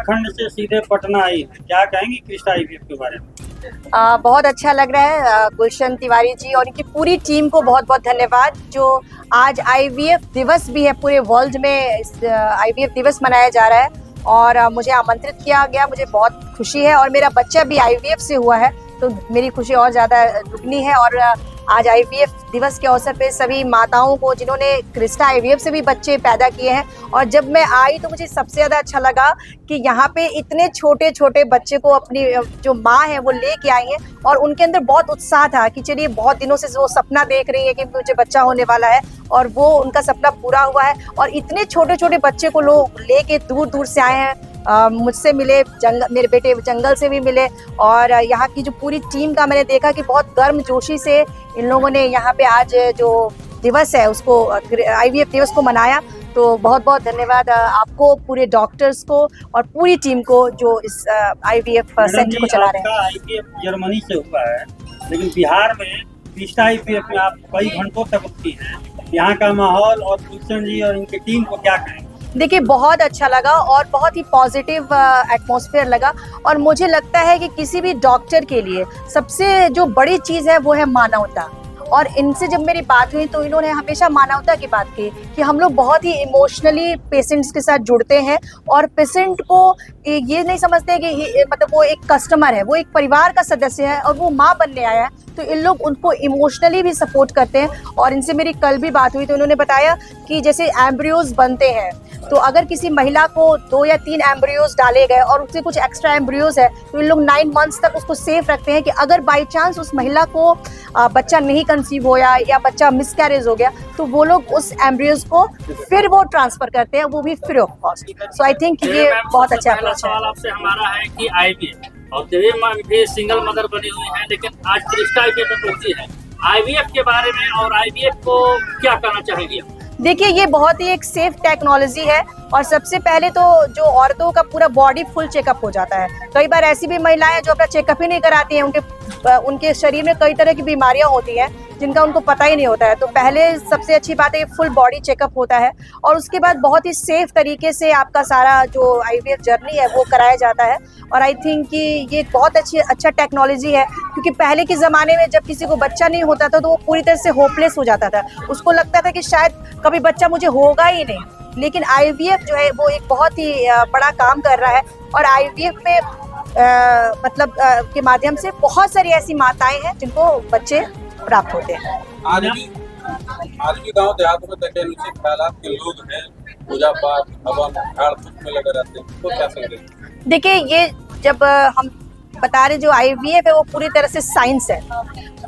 उत्तराखंड से सीधे पटना आई हैं, क्या कहेंगी क्रिस्टा आईवीएफ के बारे में? बहुत अच्छा लग रहा है गुलशन तिवारी जी और इनकी पूरी टीम को बहुत बहुत धन्यवाद। जो आज आईवीएफ दिवस भी है, पूरे वर्ल्ड में आईवीएफ दिवस मनाया जा रहा है और मुझे आमंत्रित किया गया, मुझे बहुत खुशी है। और मेरा बच्चा भी आईवीएफ से हुआ है तो मेरी खुशी और ज़्यादा दुगनी है। और आज आईवीएफ दिवस के अवसर पे सभी माताओं को जिन्होंने क्रिस्टा आईवीएफ से भी बच्चे पैदा किए हैं, और जब मैं आई तो मुझे सबसे ज़्यादा अच्छा लगा कि यहाँ पे इतने छोटे छोटे बच्चे को अपनी जो माँ है वो लेके आई हैं और उनके अंदर बहुत उत्साह था कि चलिए बहुत दिनों से वो सपना देख रही है कि मुझे बच्चा होने वाला है और वो उनका सपना पूरा हुआ है। और इतने छोटे छोटे बच्चे को लोग लेके दूर दूर से आए हैं, मुझसे मिले, मेरे बेटे जंगल से भी मिले और यहाँ की जो पूरी टीम का मैंने देखा कि बहुत गर्मजोशी से इन लोगों ने यहाँ पे आज जो दिवस है उसको आईवीएफ दिवस को मनाया। तो बहुत बहुत धन्यवाद आपको, पूरे डॉक्टर्स को और पूरी टीम को जो इस आईवीएफ सेंटर को चला रहे हैं। आईवीएफ जर्मनी से हुआ है, लेकिन बिहार में क्रिस्टा आईवीएफ में आप कई घंटों तक रुकी हैं, यहाँ का माहौल और गुलशन जी और इनकी टीम को क्या कहेंगे? देखिए बहुत अच्छा लगा और बहुत ही पॉजिटिव एटमॉस्फेयर लगा। और मुझे लगता है कि किसी भी डॉक्टर के लिए सबसे जो बड़ी चीज़ है वो है मानवता। और इनसे जब मेरी बात हुई तो इन्होंने हमेशा मानवता की बात की कि हम लोग बहुत ही इमोशनली पेशेंट्स के साथ जुड़ते हैं और पेशेंट को ये नहीं समझते कि मतलब वो एक कस्टमर है, वो एक परिवार का सदस्य है और वो माँ बनने आया है, तो इन लोग उनको इमोशनली भी सपोर्ट करते हैं। और इनसे मेरी कल भी बात हुई तो इन्होंने बताया कि जैसे एम्ब्रियोज बनते हैं तो अगर किसी महिला को 2 या 3 एम्ब्रियोज डाले गए और उससे कुछ एक्स्ट्रा एम्ब्रियोज है तो इन लोग 9 मंथ्स तक उसको सेफ रखते हैं कि अगर बाई चांस उस महिला को बच्चा नहीं कंसीव होया या बच्चा मिसकैरेज हो गया तो वो लोग उस एम्ब्रियोज को फिर वो ट्रांसफर करते हैं, वो भी free of cost. So I think ये बहुत अच्छा अप्रोच है। सवाल आपसे हमारा है कि आईवीएफ और देवी माँ भी सिंगल मदर बनी हुई है, लेकिन आज क्रिस्टा आईवीएफ में पहुंची है, आईवीएफ के बारे में और आईवीएफ को क्या कहना चाहेंगे? देखिए ये बहुत ही एक सेफ टेक्नोलॉजी है और सबसे पहले तो जो औरतों का पूरा बॉडी फुल चेकअप हो जाता है। कई बार ऐसी भी महिलाएं हैं जो अपना चेकअप ही नहीं कराती हैं, उनके शरीर में कई तरह की बीमारियां होती हैं जिनका उनको पता ही नहीं होता है। तो पहले सबसे अच्छी बात है कि फुल बॉडी चेकअप होता है और उसके बाद बहुत ही सेफ तरीके से आपका सारा जो आईवीएफ जर्नी है वो कराया जाता है। और आई थिंक कि ये बहुत अच्छा टेक्नोलॉजी है, क्योंकि पहले के ज़माने में जब किसी को बच्चा नहीं होता था तो वो पूरी तरह से होपलेस हो जाता था, उसको लगता था कि शायद कभी बच्चा मुझे होगा ही नहीं। लेकिन आईवीएफ जो है वो एक बहुत ही बड़ा काम कर रहा है और आईवीएफ में के माध्यम से बहुत सारी ऐसी माताएं हैं जिनको बच्चे प्राप्त होते हैं। आज भी गांव देहात में देखे अनुचित ख्यालात के लोग हैं, पूजा पाठ हवन झाड़ फूक में लगे रहते हैं, तो क्या समझे? देखिए ये जब हम बता रहे जो आईवीएफ है वो पूरी तरह से साइंस है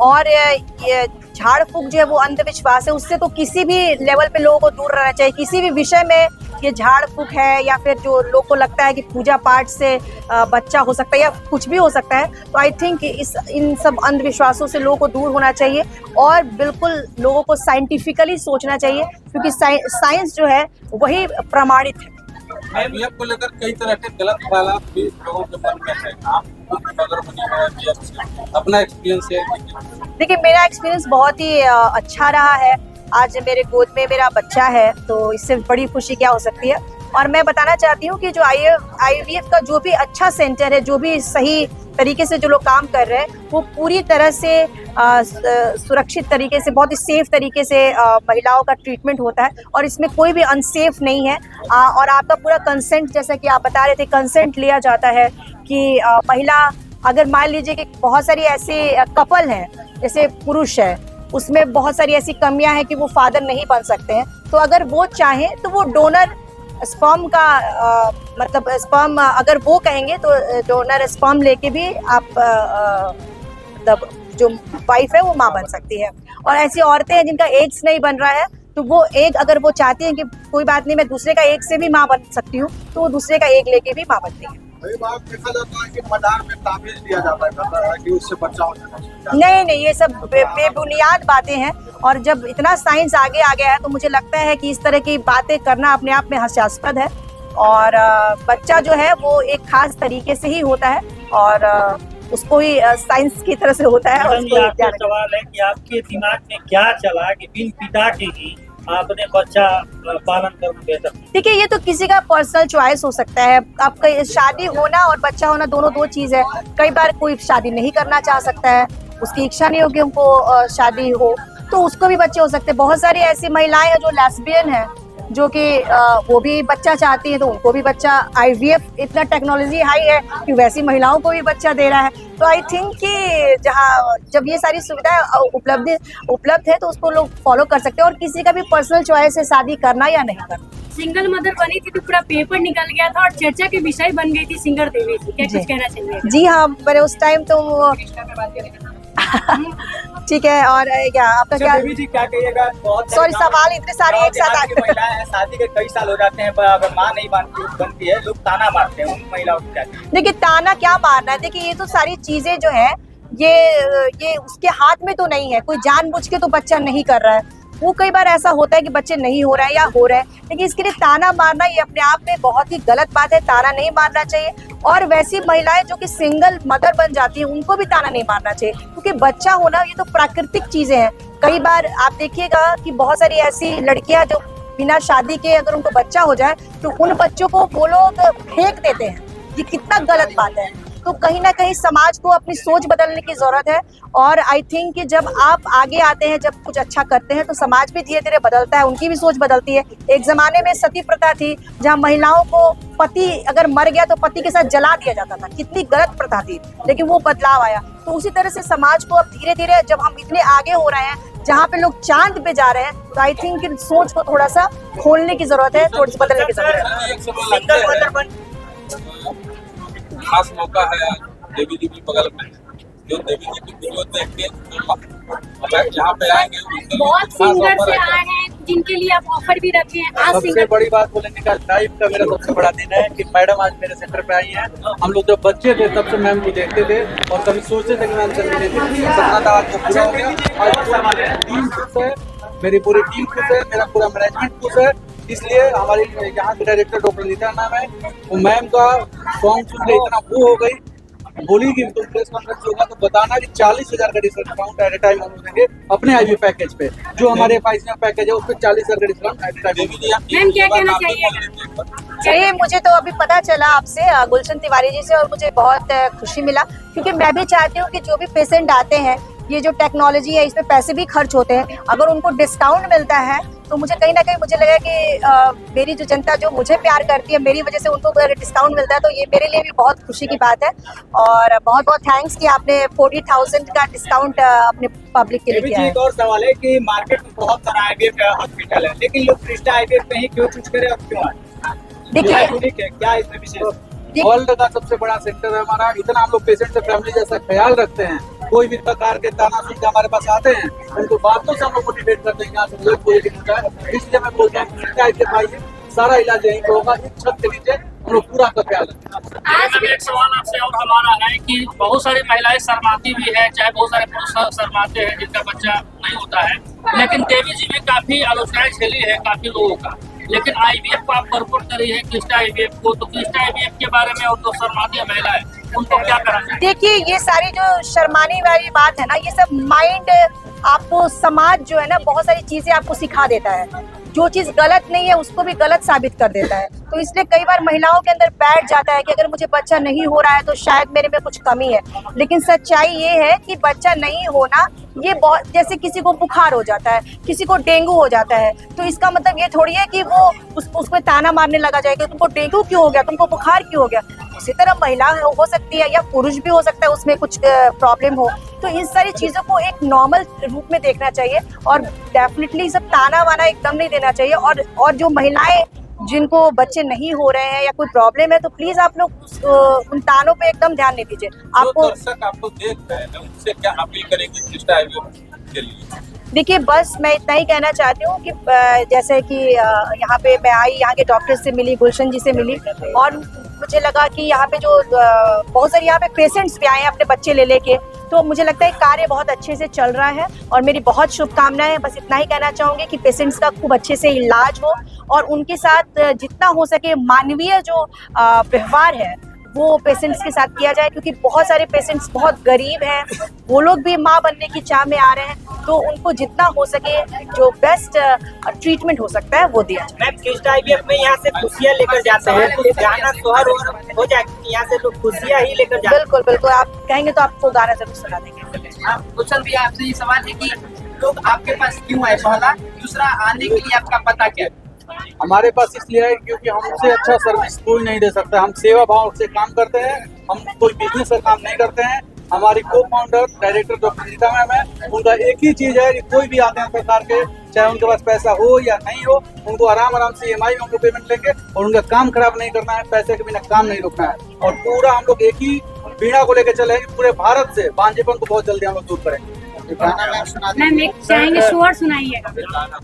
और ये झाड़ फूक जो है वो अंधविश्वास है, उससे तो किसी भी लेवल पे लोगों को दूर रहना चाहिए। किसी भी विषय में ये झाड़ फूक है या फिर जो लोग को लगता है कि पूजा पाठ से बच्चा हो सकता है या कुछ भी हो सकता है, तो आई थिंक इन सब अंधविश्वासों से लोगों को दूर होना चाहिए और बिल्कुल लोगों को साइंटिफिकली सोचना चाहिए, क्योंकि साइंस जो है वही प्रमाणित है। आईवीएफ को लेकर कई तरह के गलत ख्यालात भी लोगों के मन में है, आप मदर बनी है आईवीएफ से, अपना एक्सपीरियंस है? देखिए मेरा एक्सपीरियंस बहुत ही अच्छा रहा है। आज मेरे गोद में मेरा बच्चा है तो इससे बड़ी खुशी क्या हो सकती है। और मैं बताना चाहती हूँ कि जो आईवीएफ का जो भी अच्छा सेंटर है, जो भी सही तरीके से जो लोग काम कर रहे हैं, वो पूरी तरह से सुरक्षित तरीके से, बहुत ही सेफ तरीके से महिलाओं का ट्रीटमेंट होता है और इसमें कोई भी अनसेफ नहीं है। और आपका पूरा कंसेंट, जैसा कि आप बता रहे थे, कंसेंट लिया जाता है कि महिला, अगर मान लीजिए कि बहुत सारी ऐसे कपल हैं, जैसे पुरुष है, उसमें बहुत सारी ऐसी कमियां हैं कि वो फादर नहीं बन सकते हैं, तो अगर वो चाहें तो वो डोनर स्पर्म का मतलब स्पर्म अगर वो कहेंगे तो डोनर स्पर्म लेके भी आप मतलब जो वाइफ है वो माँ बन सकती है। और ऐसी औरतें हैं जिनका एग्स नहीं बन रहा है तो वो एग, अगर वो चाहती हैं कि कोई बात नहीं मैं दूसरे का एग से भी माँ बन सकती हूँ, तो वो दूसरे का एग लेके भी माँ बनती है। कई बार देखा जाता है कि मदार में ताबीज दिया जाता है कि उससे बच्चा हो जाए। नहीं, ये सब बेबुनियाद बातें हैं और जब इतना साइंस आगे आ गया है तो मुझे लगता है कि इस तरह की बातें करना अपने आप में हास्यास्पद है। और बच्चा जो है वो एक खास तरीके से ही होता है और उसको ही साइंस की तरह से होता है। आपका सवाल है कि आपके दिमाग में क्या चला कि बिन पिता के ही अपने बच्चा पालन करना बेहतर। देखिए ये तो किसी का पर्सनल चॉइस हो सकता है। आपका शादी होना और बच्चा होना दोनों दो चीज है। कई बार कोई शादी नहीं करना चाह सकता है, उसकी इच्छा नहीं होगी उनको शादी हो, तो उसको भी बच्चे हो सकते हैं। बहुत सारी ऐसी महिलाएं हैं जो लेस्बियन हैं, जो कि वो भी बच्चा चाहती है, तो उनको भी बच्चा, आईवीएफ इतना टेक्नोलॉजी हाई है कि वैसी महिलाओं को भी बच्चा दे रहा है। तो आई थिंक कि जहाँ जब ये सारी सुविधाएं उपलब्ध है तो उसको लोग फॉलो कर सकते हैं। और किसी का भी पर्सनल चॉइस है शादी करना या नहीं करना। सिंगल मदर बनी थी तो पूरा पेपर निकल गया था और चर्चा के विषय बन गई थी सिंगर देवी थी। क्या कुछ कहना चाहिए? जी हाँ, मैंने उस टाइम तो वो ठीक है। और क्या आपका क्या देवी जी क्या कहिएगा? बहुत सॉरी सवाल इतने सारे एक साथ बिहार की महिलाएं हैं, शादी के कई साल हो जाते हैं पर अगर माँ नहीं बनती है, लोग ताना मारते हैं, उन महिलाओं को क्या कहें? देखिए ताना क्या मारना है। देखिए ये तो सारी चीजें जो है ये उसके हाथ में तो नहीं है। कोई जानबूझ के तो बच्चा नहीं कर रहा है। वो कई बार ऐसा होता है कि बच्चे नहीं हो रहे हैं या हो रहे हैं, लेकिन इसके लिए ताना मारना ये अपने आप में बहुत ही गलत बात है। ताना नहीं मारना चाहिए। और वैसी महिलाएं जो कि सिंगल मदर बन जाती हैं उनको भी ताना नहीं मारना चाहिए, क्योंकि बच्चा होना ये तो प्राकृतिक चीजें हैं। कई बार आप देखिएगा कि बहुत सारी ऐसी लड़कियां जो बिना शादी के अगर उनको बच्चा हो जाए तो उन बच्चों को वो लोग फेंक देते हैं। ये कितना गलत बात है। तो कहीं ना कहीं समाज को अपनी सोच बदलने की जरूरत है। और आई थिंक कि जब आप आगे आते हैं, जब कुछ अच्छा करते हैं, तो समाज भी धीरे धीरे बदलता है, उनकी भी सोच बदलती है। एक जमाने में सती प्रथा थी, जहां महिलाओं को पति अगर मर गया तो पति के साथ जला दिया जाता था। कितनी गलत प्रथा थी, लेकिन वो बदलाव आया। तो उसी तरह से समाज को अब धीरे धीरे जब हम इतने आगे हो रहे हैं, जहाँ पे लोग चांद पे जा रहे हैं, तो आई थिंक कि सोच को थोड़ा सा खोलने की जरूरत है, थोड़ी सी बदलने की जरूरत है। एक सवाल खास मौका है, देवी जी भी बगल में, जो देवी जी की वीडियो देखते हैं यहाँ पे आएंगे, बहुत सिंगर से आए हैं जिनके लिए आप ऑफर भी रखे हैं। आज सबसे सिंगर बड़ी बात बोलेंगे का लाइफ का मेरा सबसे बड़ा दिन है कि मैडम आज मेरे सेंटर पे आई हैं। हम लोग जब बच्चे थे तब से मैम को देखते थे और कभी सोचते थे कि मैम से मिले थे। सपना था, आज वो पूरा हो गया। आज पूरी टीम खुश है, मेरी पूरी टीम खुश है, मेरा पूरा मैनेजमेंट खुश है। इसलिए हमारी यहाँ के डायरेक्टर डॉक्टर नीता नाम है, वो मैम का सॉन्ग सुन के इतना वो हो गई, बोली कि तुम प्रेस कॉन्फ्रेंस होगा तो बताना कि 40,000 का डिस्काउंट एट ए टाइम हम देंगे अपने आईवी पैकेज पे। जो हमारे FICM पैकेज है उस पर 40,000 का discount at a time. Ma'am क्या कहना चाहिए? चलिए, मुझे तो अभी पता चला आपसे, गुलशन तिवारी जी से, और मुझे बहुत खुशी मिला, क्योंकि मैं भी चाहती हूँ कि जो भी पेशेंट आते हैं, ये जो टेक्नोलॉजी है इसमें पैसे भी खर्च होते हैं, अगर उनको डिस्काउंट मिलता है तो मुझे कहीं ना कहीं मुझे लगा कि मेरी जो जनता जो मुझे प्यार करती है, मेरी वजह से उनको अगर डिस्काउंट मिलता है तो ये मेरे लिए भी बहुत खुशी की बात है। और बहुत बहुत थैंक्स कि आपने 40,000 का डिस्काउंट अपने पब्लिक के लिए किया है। एक और सवाल है कि मार्केट में बहुत सारा IVF हॉस्पिटल है, लेकिन लोग क्रिस्टा IVF पे ही क्यों चूज करें और क्यों आए? देखिए क्या इसमें विशेष? वर्ल्ड का सबसे बड़ा सेक्टर है हमारा। इतना हम लोग पेशेंट से फैमिली जैसा ख्याल रखते हैं। कोई भी प्रकार के ताना सुन के हमारे पास आते हैं, उनको बातों से हम लोग मोटिवेट करते हैं, यहाँ से कोई पॉजिटिव होता है। इसलिए मैं बोलता हूँ सारा इलाज यहीं पे होगा, इस छत के नीचे हम लोग पूरा का ख्याल रखते हैं। आज एक सवाल आपसे और हमारा है कि बहुत सारी महिलाएं शर्माती भी है, चाहे बहुत सारे पुरुष शर्माते हैं जिनका बच्चा नहीं होता है, लेकिन देवी जी में काफी आलोचनाएं झेली है काफी लोगों का। लेकिन IVF को आप भरपूर करी है, क्रिस्टा IVF को, तो क्रिस्टा IVF के बारे में और जो शर्माती है महिलाएं, उनको क्या करना चाहिए? देखिए ये सारी जो शर्माने वाली बात है ना, ये सब माइंड आपको, समाज जो है ना, बहुत सारी चीजें आपको सिखा देता है। जो चीज गलत नहीं है उसको भी गलत साबित कर देता है। तो इसलिए कई बार महिलाओं के अंदर बैठ जाता है कि अगर मुझे बच्चा नहीं हो रहा है तो शायद मेरे में कुछ कमी है। लेकिन सच्चाई ये है कि बच्चा नहीं होना ये बहुत, जैसे किसी को बुखार हो जाता है, किसी को डेंगू हो जाता है, तो इसका मतलब ये थोड़ी है कि वो उसमें ताना मारने लगा जाएगा, तुमको डेंगू क्यों हो गया, तुमको बुखार क्यों हो गया। उसी तरह महिला हो सकती है या पुरुष भी हो सकता है, उसमें कुछ प्रॉब्लम हो। तो इन सारी चीजों को एक नॉर्मल रूप में देखना चाहिए और डेफिनेटली सब ताना वाना एकदम नहीं देना चाहिए। और जो महिलाएं जिनको बच्चे नहीं हो रहे हैं या कोई प्रॉब्लम है, तो प्लीज आप लोग उन तानों पे एकदम ध्यान नहीं दीजिए। आपको दर्शक आपको देख रहे हैं, उनसे क्या अपील करेंगे क्रिस्टा IVF के लिए? देखिए बस मैं इतना ही कहना चाहती हूँ कि जैसे कि यहाँ पे मैं आई, यहाँ के डॉक्टर से मिली, गुलशन जी से मिली, और मुझे लगा कि यहाँ पे जो बहुत सारे यहाँ पे पेशेंट्स भी आए हैं अपने बच्चे ले लेके, तो मुझे लगता है कार्य बहुत अच्छे से चल रहा है और मेरी बहुत शुभकामनाएं। बस इतना ही कहना चाहूँगी कि पेशेंट्स का खूब अच्छे से इलाज हो और उनके साथ जितना हो सके मानवीय जो व्यवहार है वो पेशेंट्स के साथ किया जाए, क्योंकि बहुत सारे पेशेंट्स बहुत गरीब हैं, वो लोग भी माँ बनने की चाह में आ रहे हैं, तो उनको जितना हो सके जो बेस्ट ट्रीटमेंट हो सकता है वो दिया जाए। मैम कृष्णा IVF में यहाँ से खुशियाँ लेकर जाते हैं, तो गाना सोहर हो जाए, यहाँ से लोग खुशियाँ ही लेकर जाते हैं। बिल्कुल बिल्कुल, आप कहेंगे तो आपको गाना जरूर सुना देंगे। गुलशन भैया आपसे ये सवाल है कि लोग आपके पास क्यों आए, पहला, दूसरा आने के लिए आपका पता क्या है? हमारे पास इसलिए है क्योंकि हमसे अच्छा सर्विस कोई नहीं दे सकता। हम सेवा भाव से काम करते हैं, हम कोई बिजनेस का काम नहीं करते हैं। हमारी को फाउंडर डायरेक्टर जो प्रीता मैम है, उनका एक ही चीज है कि कोई भी आते हैं प्रकार के, चाहे उनके पास पैसा हो या नहीं हो, उनको आराम से EMI में उनको पेमेंट लेंगे और उनका काम खराब नहीं करना है, पैसे के बिना काम नहीं रुकना है। और पूरा हम लोग एक ही बीड़ा को लेकर चले हैं, पूरे भारत से बांझेपन को बहुत जल्दी हम लोग दूर करेंगे। मैम एक चाहेंगे शोर सुनाइएगा।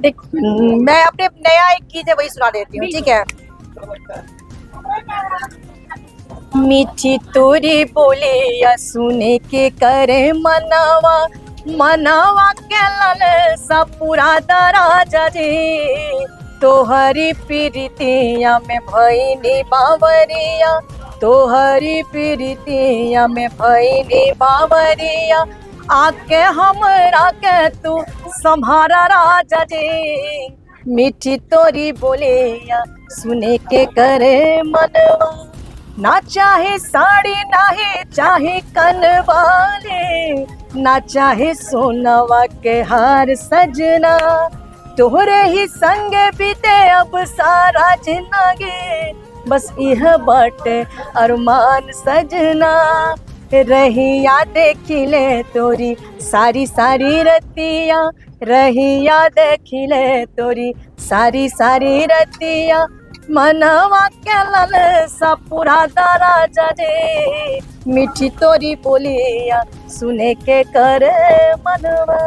देख, मैं अपने नया एक गीत है वही सुना देती हूँ, ठीक है। मीठी तोरी बोले या सुने के करे मनावा, मनावा के लाल सा पूरा दराजा जे, तोहरी प्रीतिया में भईनी बावरिया, तोहरी प्रीतिया में भईनी बावरिया, आके हमरा के तू संभारा राजा जे, मीठी तोरी बोले या सुने के करे मनवा, ना चाहे साड़ी नाही चाहे कनवाले, ना चाहे सोनवा के हार सजना, तोहरे ही संग बीते अब सारा जिंदगी, बस यह बाटे अरमान सजना, रहिया देखिले तोरी सारी सारी रतिया, रहिया देखिले तोरी सारी सारी रतिया, मनवा के लाल सा पूरा दराजा जे, मीठी तोरी बोलिया सुने के करे मनवा।